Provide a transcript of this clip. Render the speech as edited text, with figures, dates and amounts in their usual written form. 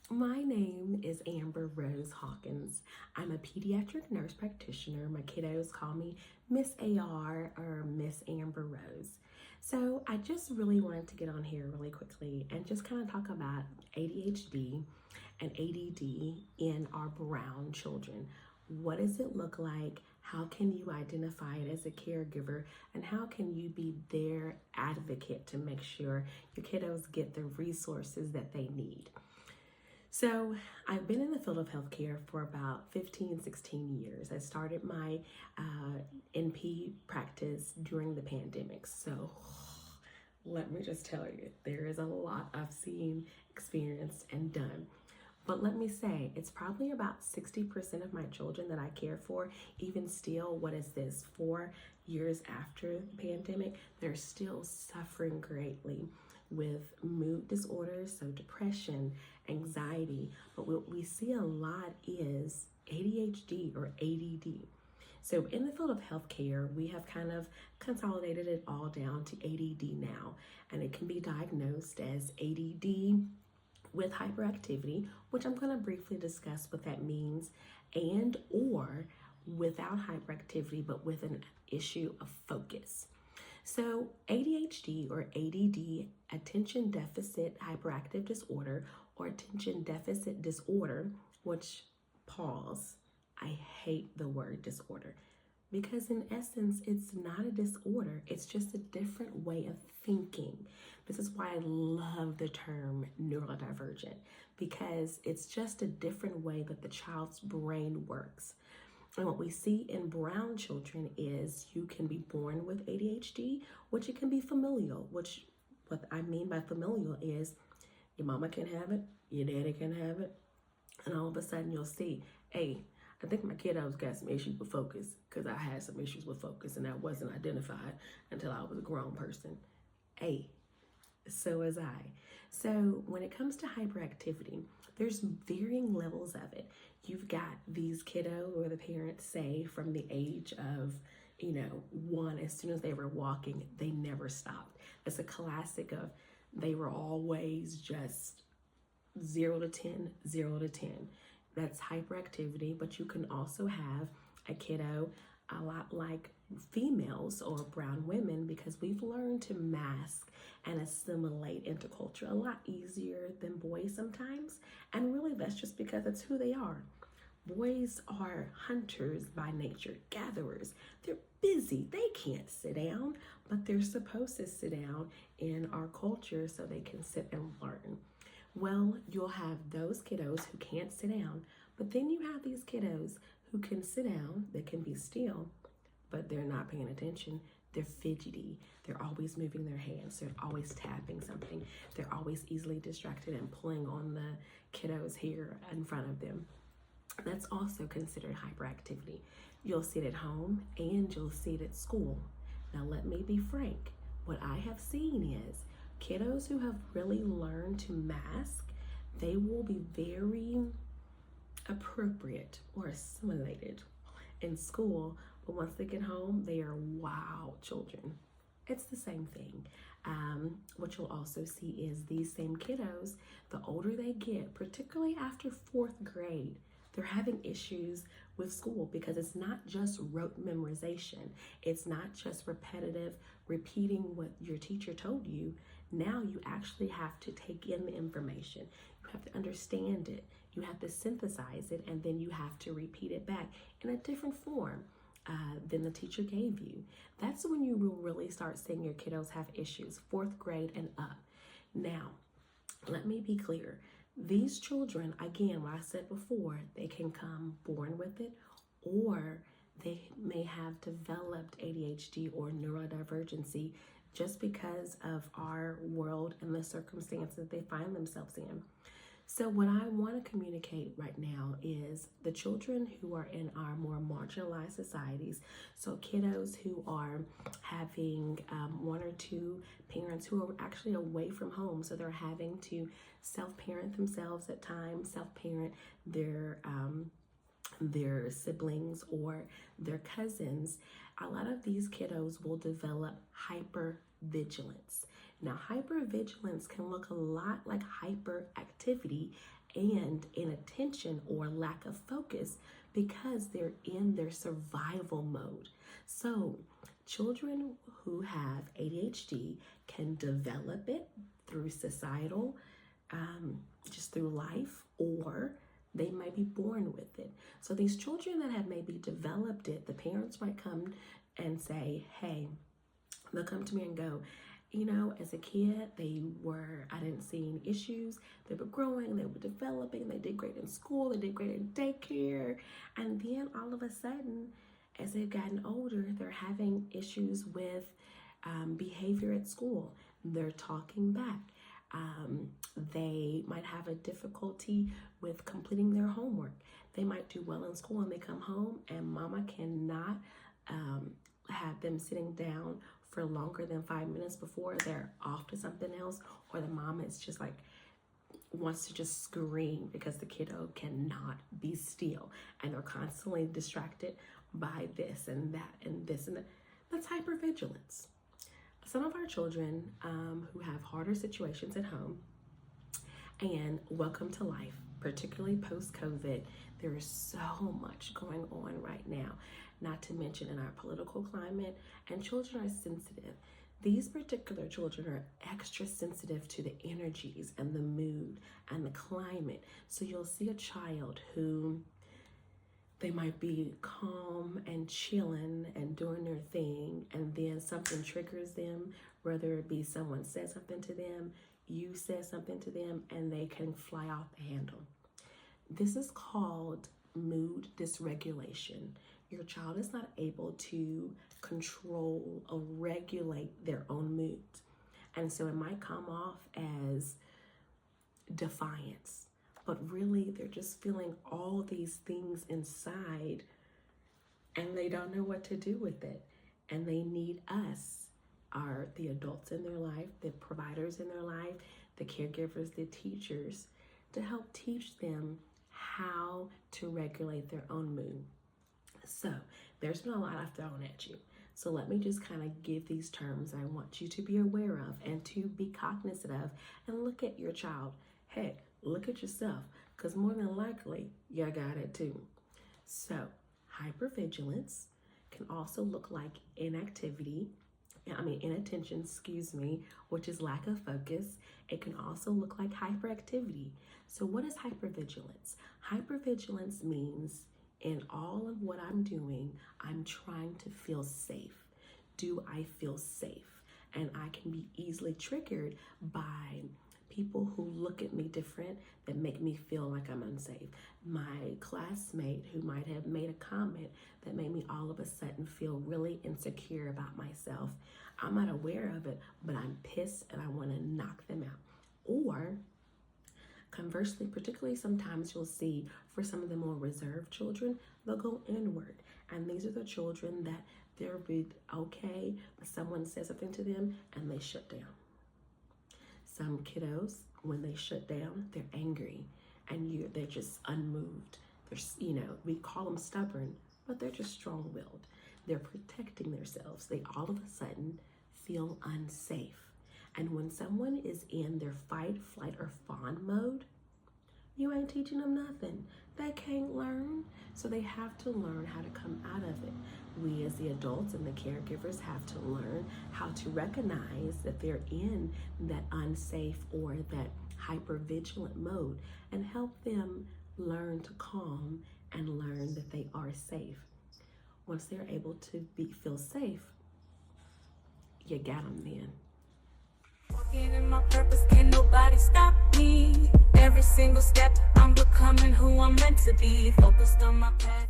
My name is Amber Rose Hawkins. I'm a pediatric nurse practitioner. My kiddos call me Miss AR or Miss Amber Rose. So I just really wanted to get on here really quickly and just kind of talk about ADHD and ADD in our brown children. What does it look like? How can you identify it as a caregiver? And how can you be their advocate to make sure your kiddos get the resources that they need? So I've been in the field of healthcare for about 15, 16 years. I started my NP practice during the pandemic. So let me just tell you, there is a lot I've seen, experienced, and done. But let me say, it's probably about 60% of my children that I care for, even still, what is this, 4 years after the pandemic, they're still suffering greatly with mood disorders, so depression, anxiety. But what we see a lot is ADHD or ADD. So in the field of healthcare, we have kind of consolidated it all down to ADD now, and it can be diagnosed as ADD with hyperactivity, which I'm going to briefly discuss what that means, and or without hyperactivity, but with an issue of focus. So ADHD or ADD, attention deficit hyperactive disorder, or attention deficit disorder, which, pause, I hate the word disorder, because in essence, it's not a disorder. It's just a different way of thinking. This is why I love the term neurodivergent, because it's just a different way that the child's brain works. And what we see in brown children is you can be born with ADHD, which it can be familial, which what I mean by familial is your mama can have it, your daddy can have it, and all of a sudden you'll see, hey, I think my kiddos got some issues with focus, because I had some issues with focus and that wasn't identified until I was a grown person. Hey, so was I. So when it comes to hyperactivity, there's varying levels of it. You've got these kiddos where the parents say from the age of 1, as soon as they were walking, they never stopped. It's a classic of they were always just 0 to 10, 0 to 10. That's hyperactivity, but you can also have a kiddo a lot like females or brown women, because we've learned to mask and assimilate into culture a lot easier than boys sometimes. And really, that's just because it's who they are. Boys are hunters by nature, gatherers. They're busy. They can't sit down, but they're supposed to sit down in our culture so they can sit and learn. Well, you'll have those kiddos who can't sit down, but then you have these kiddos who can sit down, they can be still, but they're not paying attention. They're fidgety. They're always moving their hands. They're always tapping something. They're always easily distracted and pulling on the kiddo's hair in front of them. That's also considered hyperactivity. You'll see it at home and you'll see it at school. Now, let me be frank. What I have seen is kiddos who have really learned to mask, they will be very appropriate or assimilated in school, but once they get home, they are wild children. It's the same thing. What you'll also see is these same kiddos, the older they get, particularly after 4th grade, they're having issues with school, because it's not just rote memorization. It's not just repetitive repeating what your teacher told you. Now you actually have to take in the information. You have to understand it. You have to synthesize it, and then you have to repeat it back in a different form than the teacher gave you. That's when you will really start seeing your kiddos have issues, 4th grade and up. Now, let me be clear. These children, again, what I said before, they can come born with it, or they may have developed ADHD or neurodivergency just because of our world and the circumstances they find themselves in. So what I want to communicate right now is the children who are in our more marginalized societies, so kiddos who are having 1 or 2 parents who are actually away from home, so they're having to self-parent themselves at times, self-parent their siblings or their cousins. A lot of these kiddos will develop hypervigilance. Now, hypervigilance can look a lot like hyperactivity, and inattention or lack of focus because they're in their survival mode. So children who have ADHD can develop it through societal, just through life, or they might be born with it. So these children that have maybe developed it, the parents might come and say, hey, they'll come to me and go, you know, as a kid, I didn't see any issues. They were growing, they were developing, they did great in school, they did great in daycare. And then all of a sudden, as they've gotten older, they're having issues with behavior at school. They're talking back. They might have a difficulty with completing their homework. They might do well in school and they come home and mama cannot have them sitting down for longer than 5 minutes before they're off to something else, or the mama is just like wants to just scream because the kiddo cannot be still and they're constantly distracted by this and that and this and that. That's hypervigilance. Some of our children who have harder situations at home, and welcome to life, particularly post-COVID, there is so much going on right now, not to mention in our political climate, and children are sensitive. These particular children are extra sensitive to the energies and the mood and the climate. So you'll see a child who they might be calm and chilling and doing their thing, and then something triggers them, whether it be someone says something to them, you said something to them, and they can fly off the handle. This is called mood dysregulation. Your child is not able to control or regulate their own moods. And so it might come off as defiance, but really they're just feeling all these things inside and they don't know what to do with it. And they need us, the adults in their life, the providers in their life, the caregivers, the teachers, to help teach them how to regulate their own mood. So there's been a lot I've thrown at you. So let me just kind of give these terms I want you to be aware of and to be cognizant of, and look at your child. Heck, look at yourself, because more than likely you got it too. So hypervigilance can also look like inattention, which is lack of focus. It can also look like hyperactivity. So what is hypervigilance? Hypervigilance means in all of what I'm doing, I'm trying to feel safe. Do I feel safe? And I can be easily triggered by people who look at me different that make me feel like I'm unsafe. My classmate who might have made a comment that made me all of a sudden feel really insecure about myself. I'm not aware of it, but I'm pissed and I want to knock them out. Or conversely, particularly sometimes you'll see for some of the more reserved children, they'll go inward. And these are the children that they're okay, but someone says something to them and they shut down. Some kiddos, when they shut down, they're angry and they're just unmoved. We call them stubborn, but they're just strong-willed. They're protecting themselves. They all of a sudden feel unsafe. And when someone is in their fight, flight, or fawn mode, you ain't teaching them nothing. They can't learn, so they have to learn how to come out of it. We as the adults and the caregivers have to learn how to recognize that they're in that unsafe or that hypervigilant mode and help them learn to calm and learn that they are safe. Once they're able to feel safe, you got them then. Walking in my purpose, can't nobody stop me. Every single step, I'm becoming who I'm meant to be. Focused on my path.